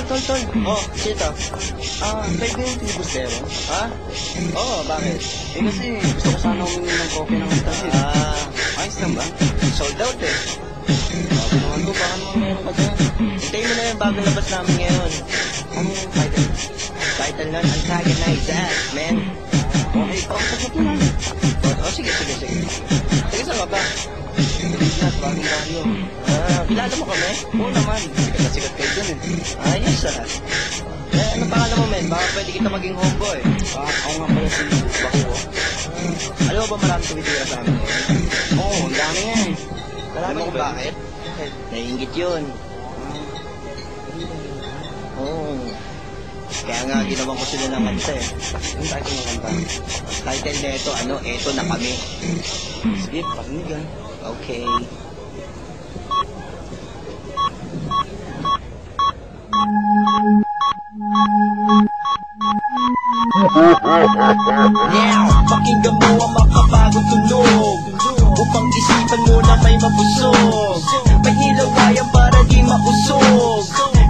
Tol. Oh, sito. Pwede yung filibustero? Ha? Oo, bakit? Kasi gusto ko sana humingi ng copy ng interview. Ayos lang ba? Sold out eh. Bago naman to, baka naman meron ka dyan. Hintayin mo na yung bagong labas namin ngayon. Anong title? Title nun, Antagonize That, man. Okay, sagot mo na. Sige. Sige, saan ka ba? Lahat, bagong baryo. Kilala mo kami? Oo naman. Sikat kayo dun eh. Ayos ano pangalan mo, men? Baka pwede kita maging homeboy. Ako nga pala si Bakuo. Alam mo ba marami tumitira sa amin? Oo, ang dami nga eh. Alam mo kung bakit? Naiingit yun. Oo. Kaya nga, ginawan ko sila ng kanta eh. Yung title ng kanta? Title na ito, eto na kami. Sige, pakinig ah. Okay. Now, pakinggan mo ang makabagong tunog upang isipan mo na may mabusog. May hilawayan para di mausog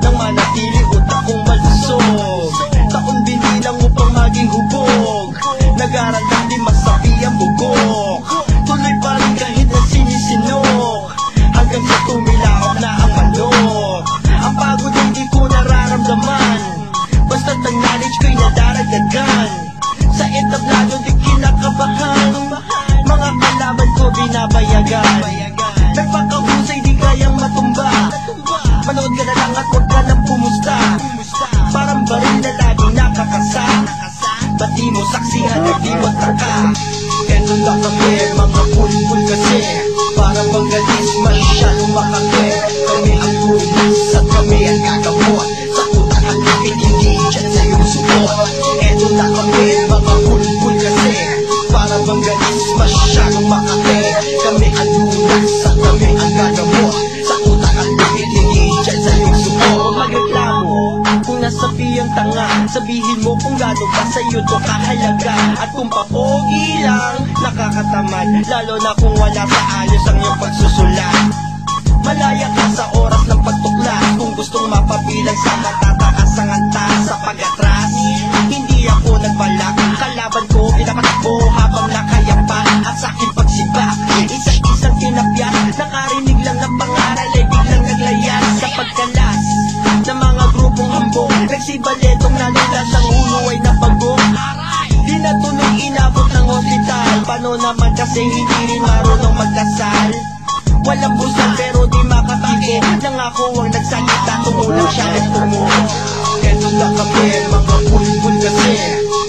nang manatili utak kong malusog. Taon binilang upang maging hubog, nag-aral lang di masabi ang bugok. Tuloy pa rin kahit na sinisinok, hanggang sa tumilaok na ang manok. Ang pagod ay di ko nararamdaman, basta't ang knowledge ko'y nadaragdagan. Sa entablado di kinakabahan, mga kalaban ko binabayagan. Nagpakahusay di kayang matumba, manood ka na lang at huwag ka nang pumusta. Parang baril na laging nakakasa, ba't di mo saksihan at di mataka? Eto na kami, mga pulpul kasi, parang magalis masyadong makake. Kami ang lunas at kami ang gagamot, sa utak at lupit hindi dyan sa iyong support. Eto na kami, mga pulpul kasi, parang magalis masyadong makake. Kami ang lunas at kami ang gagamot, sa utak at lupit hindi dyan sa iyong support. Magreklamo kung nasabi ang tanga, sabihin mo kung gano'n ba sa'yo to kahalaga. At kung papogi lang, nakakatamad, lalo na kung wala sa ayos ang iyong pagsusulat. Malaya ka sa oras ng pagtuklas, kung gustong mapabilang sa matatakas ang antas sa pag-atras. Hindi ako nagbalak, kalaban ko pinapatakbo habang nakayapa. At sa aking pagsibak, isang kinapyat, nakarinig lang ng pangaral ay biglang naglayas sa pagkalas ng mga grupong hambog. Nagsibaletong nalulas, ang ulo ay napagong. Di na tuloy inabot ng hospital, paano naman kasi hindi rin marunong magdasal. Walang busal pero di makatake, nangako ang nagsalita, tumulong siya at tumulo. Eto na kami, mga pulpul kasi,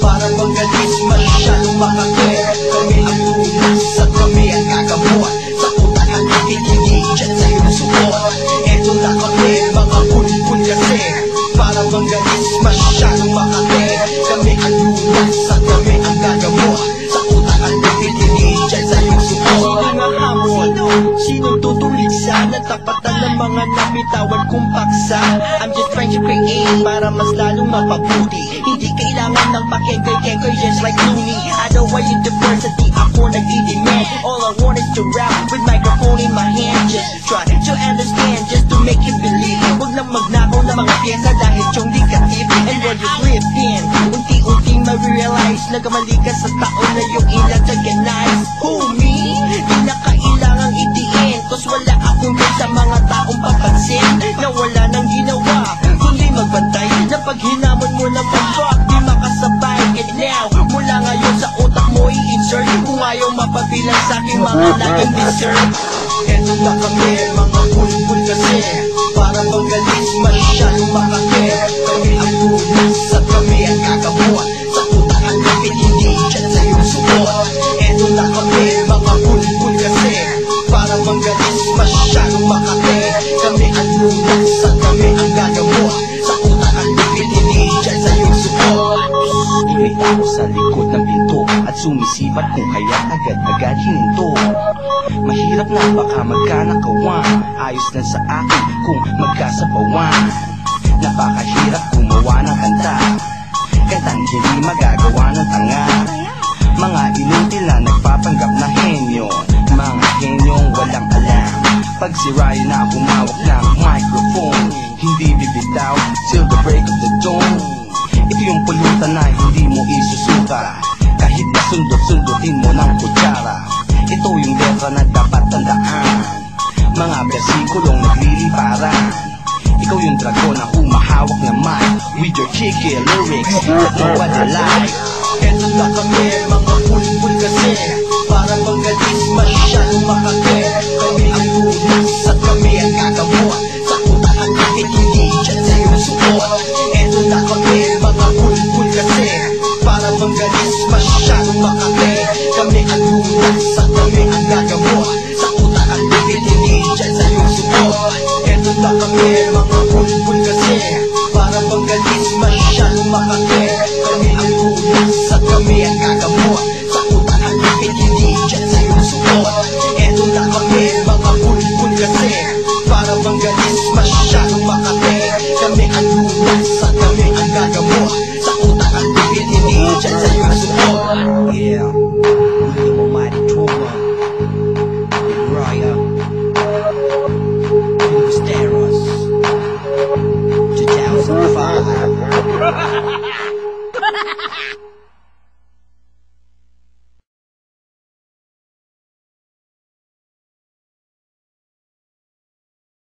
parang magalis masyadong makake. Kami ang lunas at kami ang gagamot, sa utak ang lupit hindi dyan sa iyong support. Eto na kami, mga pulpul kasi, parang magalis masyadong makake. Kami ang lunas at kami ang gagamot, sa utak ang lupit hindi dyan sa iyong support. Sinong tutuligsa na tapatan ng mga nabitawan kong paksa? I'm just trying to create para mas lalong mapabuti. Hindi kailangan ng pakengkoy-kengkoy just like Looney. I know why you diversity, ako nagdidemand. All I want is to rap with microphone in my hand. Just try to understand, just to make you believe. Huwag lang magnakaw ng mga pyesa dahil tiyong di ka tip. And when you slip in, unti-unti ma-realize nagkamali ka sa taon na yung ilang taganize. Who, me? Di na kailangang itiin, cause wala akong din sa mga taong papansin na wala nang ginawa kundi magbantay na pag hinamon mo ng pag-fuck di makasabay. And now, mula ngayon sa utak mo i-insert kung ayaw mapabilang sa aking mga naging dessert. Eto na kami, mga pulpul kasi, parang magalis masyadong makake. Kami ang lunas at kami ang gagamot, sa utak ang lupit hindi dyan sa iyong support. Eto na kami, mga pulpul kasi, parang magalis masyadong makake. Kami ang lunas at kami ang gagamot, sa utak ang lupit hindi dyan sa iyong support. Ibig ako sa likod ng pinto at sumisipat kung kaya't agad-agad hininto. Mahirap na baka magkanakawan, ayos lang sa akin kung magkasabawan. Napakahirap gumawa ng kanta, kantang hindi magagawa ng tanga. Mga inutil na nagpapanggap na henyo, mga henyong walang alam. Pag si Ryan na humawak ng microphone, hindi bibitaw till the break of the dawn. Ito yung pulutan na hindi mo isusuka, kahit na sundot-sundutin mo ng kutsara. Ito yung letra na dapat tandaan, mga bersikulong nagliliparan. Ikaw yung dragon na humahawak ng mic with your kicky lyrics that nobody like. Eto na kami, mga bulbul kasi parang manggalis, masyadong makakwe. Kami ang lunas at kami ang gagamot sa kutahan kahit hindi dyan sa iyong suot. Eto na kami, mga bulbul kasi parang manggalis, masyadong makakwe. Kami ang lunas at kami ang gagamot sa kutahan kahit hindi dyan sa iyong suot. Eto na kami, mga bulbul kasi parang manggalis, masyadong makakwe. Kami ang lunas at kami ang gagamot sa kutahan kahit hindi dyan sa iyong suot. Eto na kami, mga bulbul kasi parang manggalis, masyadong makakwe. Kami ang lunas at kami ang gagamot sa kutahan kahit hindi dyan sa iyong suot. Yeah, William Almighty Tour, Big Raya, Filibusteros, 2005.